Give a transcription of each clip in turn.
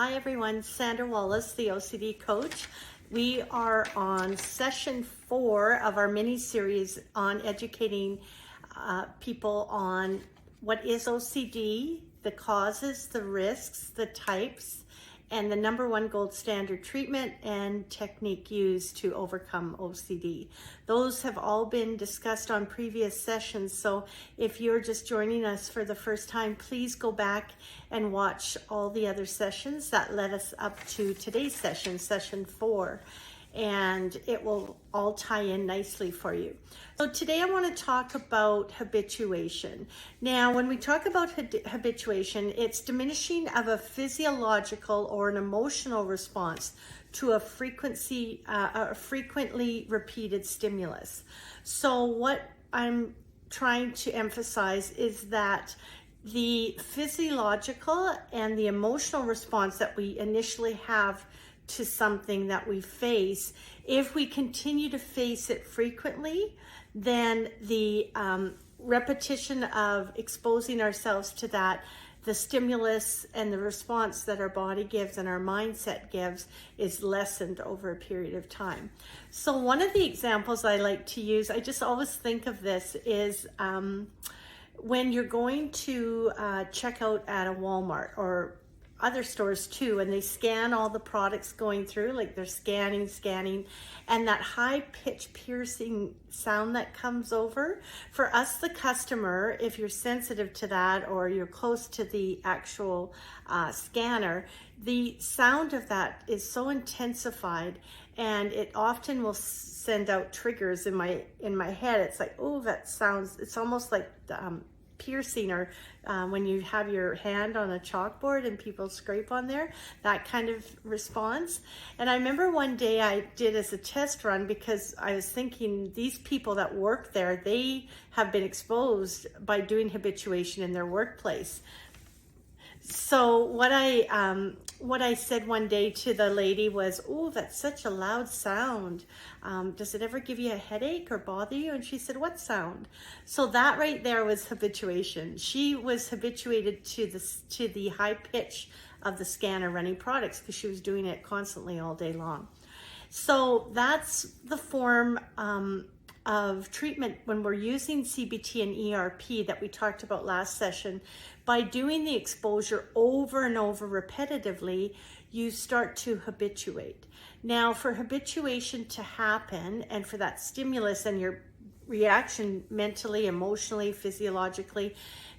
Hi everyone, Sandra Wallace, the OCD coach. We are on session 4 of our mini-series on educating people on what is OCD, the causes, the risks, the types, and the #1 gold standard treatment and technique used to overcome OCD. Those have all been discussed on previous sessions, so if you're just joining us for the first time, please go back and watch all the other sessions that led us up to today's session, session 4. And it will all tie in nicely for you. So today I want to talk about habituation. Now, when we talk about habituation, it's diminishing of a physiological or an emotional response to a frequently repeated stimulus. So what I'm trying to emphasize is that the physiological and the emotional response that we initially have to something that we face, if we continue to face it frequently, then the repetition of exposing ourselves to that, the stimulus and the response that our body gives and our mindset gives is lessened over a period of time. So one of the examples I like to use, I just always think of this, is when you're going to check out at a Walmart or other stores too, and they scan all the products going through, like they're scanning, and that high-pitched piercing sound that comes over. For us, the customer, if you're sensitive to that or you're close to the actual scanner, the sound of that is so intensified, and it often will send out triggers in my head. It's like, oh, that sounds, it's almost like piercing, or when you have your hand on a chalkboard and people scrape on there, that kind of response. And I remember one day I did as a test run, because I was thinking these people that work there, they have been exposed by doing habituation in their workplace. So what I said one day to the lady was, oh, that's such a loud sound. Does it ever give you a headache or bother you? And she said, what sound? So that right there was habituation. She was habituated to the high pitch of the scanner running products, because she was doing it constantly all day long. So that's the form of treatment when we're using CBT and ERP that we talked about last session. By doing the exposure over and over repetitively, you start to habituate. Now, for habituation to happen, and for that stimulus and your reaction mentally, emotionally, physiologically,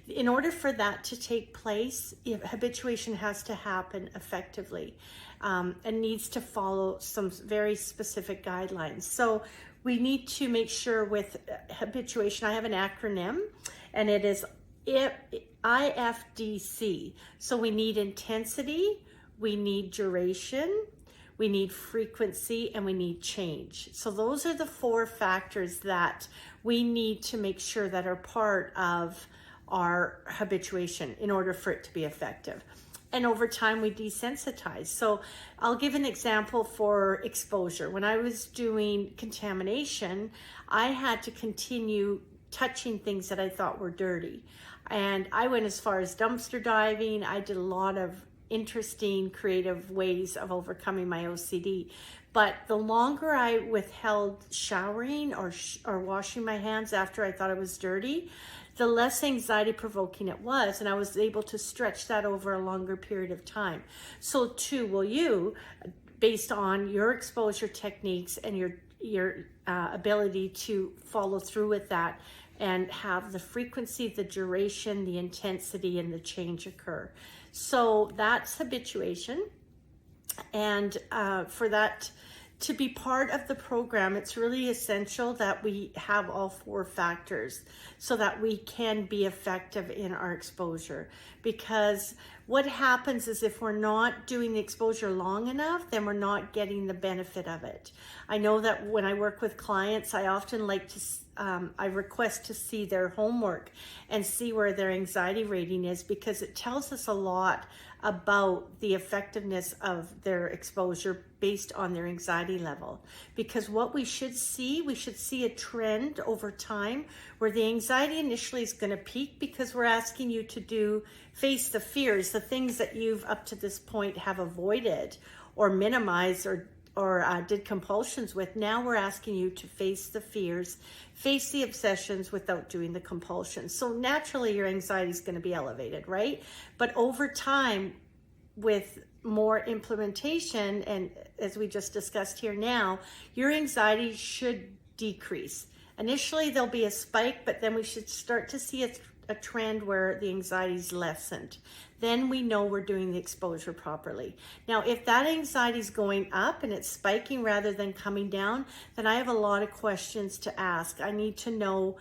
in order for that to take place, habituation has to happen effectively, and needs to follow some very specific guidelines. So we need to make sure with habituation, I have an acronym, and it is IFDC. So we need intensity, we need duration, we need frequency, and we need change. So those are the 4 factors that we need to make sure that are part of our habituation in order for it to be effective. And over time we desensitize. So I'll give an example for exposure. When I was doing contamination, I had to continue touching things that I thought were dirty. And I went as far as dumpster diving. I did a lot of interesting, creative ways of overcoming my OCD. But the longer I withheld showering or washing my hands after I thought it was dirty, the less anxiety provoking it was, and I was able to stretch that over a longer period of time. So too will you, based on your exposure techniques and your ability to follow through with that and have the frequency, the duration, the intensity, and the change occur. So that's habituation. And for that to be part of the program, it's really essential that we have all 4 factors so that we can be effective in our exposure. Because what happens is, if we're not doing the exposure long enough, then we're not getting the benefit of it. I know that when I work with clients, I often like to I request to see their homework and see where their anxiety rating is, because it tells us a lot about the effectiveness of their exposure based on their anxiety level. Because what we should see a trend over time where the anxiety initially is going to peak, because we're asking you to do face the fears, the things that you've up to this point have avoided or minimized or did compulsions with. Now we're asking you to face the fears, face the obsessions without doing the compulsions. So naturally your anxiety is going to be elevated, right? But over time, with more implementation, and as we just discussed here now, your anxiety should decrease. Initially there'll be a spike, but then we should start to see a trend where the anxiety is lessened. Then we know we're doing the exposure properly. Now, if that anxiety is going up and it's spiking rather than coming down, then I have a lot of questions to ask. I need to know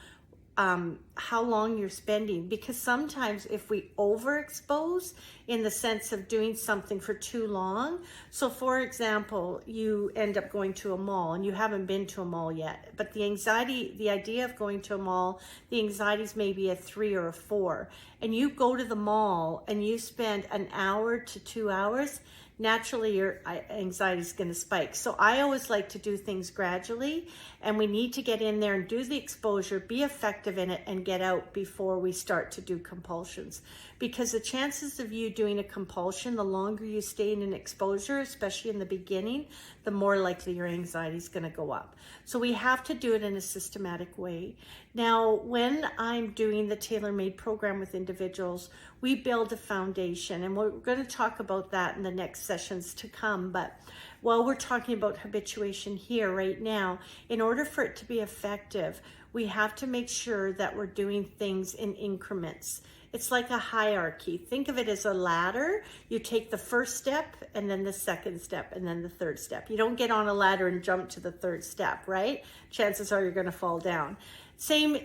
how long you're spending, because sometimes if we overexpose in the sense of doing something for too long, so for example, you end up going to a mall and you haven't been to a mall yet, but the anxiety, the idea of going to a mall, the anxiety is maybe a 3 or a 4, and you go to the mall and you spend an hour to 2 hours, naturally your anxiety is going to spike. So I always like to do things gradually, and we need to get in there and do the exposure, be effective in it, and get out before we start to do compulsions. Because the chances of you doing a compulsion, the longer you stay in an exposure, especially in the beginning, the more likely your anxiety is going to go up. So we have to do it in a systematic way. Now, when I'm doing the tailor-made program with individuals, we build a foundation, and we're going to talk about that in the next sessions to come. But while we're talking about habituation here right now, in order for it to be effective, we have to make sure that we're doing things in increments. It's like a hierarchy. Think of it as a ladder. You take the first step, and then the second step, and then the third step. You don't get on a ladder and jump to the third step, right? Chances are you're going to fall down. Same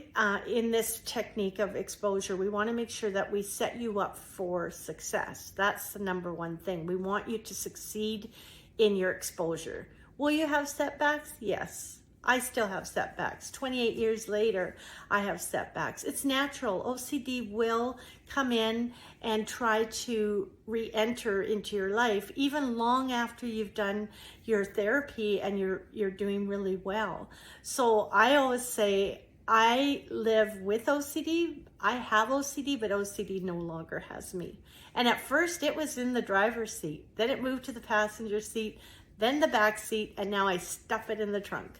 in this technique of exposure. We want to make sure that we set you up for success. That's the number one thing. We want you to succeed in your exposure. Will you have setbacks? Yes. I still have setbacks. 28 years later, I have setbacks. It's natural. OCD will come in and try to re-enter into your life, even long after you've done your therapy and you're doing really well. So I always say, I live with OCD. I have OCD, but OCD no longer has me. And at first it was in the driver's seat. Then it moved to the passenger seat, then the back seat, and now I stuff it in the trunk.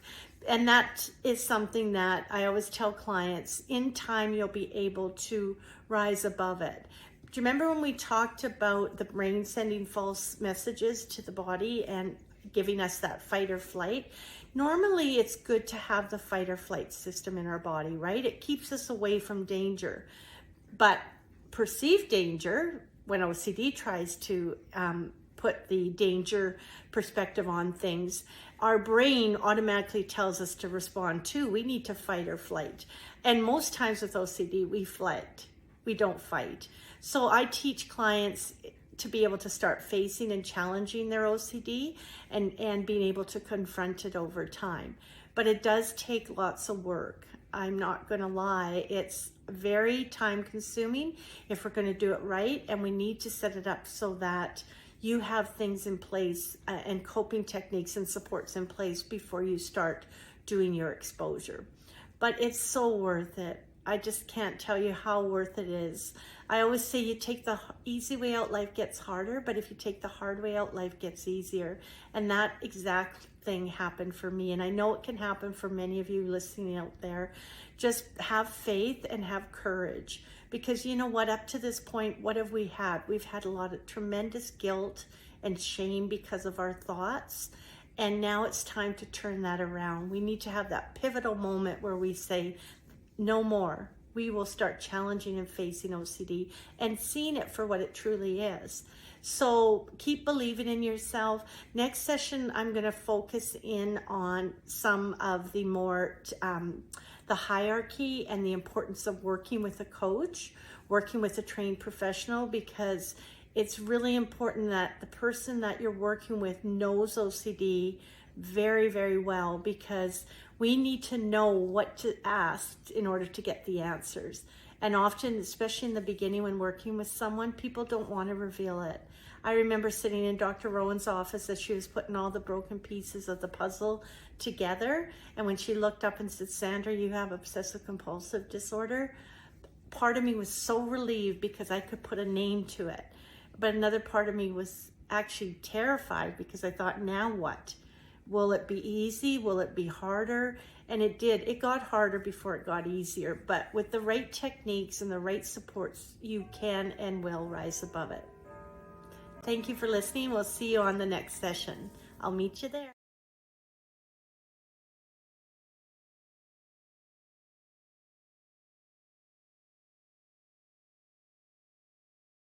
And that is something that I always tell clients, in time you'll be able to rise above it. Do you remember when we talked about the brain sending false messages to the body and giving us that fight or flight? Normally it's good to have the fight or flight system in our body, right? It keeps us away from danger. But perceived danger, when OCD tries to put the danger perspective on things, our brain automatically tells us to respond to. We need to fight or flight. And most times with OCD, we flight. We don't fight. So I teach clients to be able to start facing and challenging their OCD and being able to confront it over time. But it does take lots of work. I'm not going to lie. It's very time consuming if we're going to do it right. And we need to set it up so that you have things in place and coping techniques and supports in place before you start doing your exposure. But it's so worth it. I just can't tell you how worth it is. I always say you take the easy way out, life gets harder, but if you take the hard way out, life gets easier. And that exact thing happened for me. And I know it can happen for many of you listening out there. Just have faith and have courage. Because you know what, up to this point, what have we had? We've had a lot of tremendous guilt and shame because of our thoughts. And now it's time to turn that around. We need to have that pivotal moment where we say, no more. We will start challenging and facing OCD and seeing it for what it truly is. So keep believing in yourself. Next session, I'm going to focus in on some of the more the hierarchy and the importance of working with a coach, working with a trained professional, because it's really important that the person that you're working with knows OCD very, very well, because we need to know what to ask in order to get the answers. And often, especially in the beginning when working with someone, people don't want to reveal it. I remember sitting in Dr. Rowan's office as she was putting all the broken pieces of the puzzle together. And when she looked up and said, Sandra, you have obsessive compulsive disorder, part of me was so relieved because I could put a name to it. But another part of me was actually terrified because I thought, now what? Will it be easy? Will it be harder? And it did. It got harder before it got easier. But with the right techniques and the right supports, you can and will rise above it. Thank you for listening. We'll see you on the next session. I'll meet you there.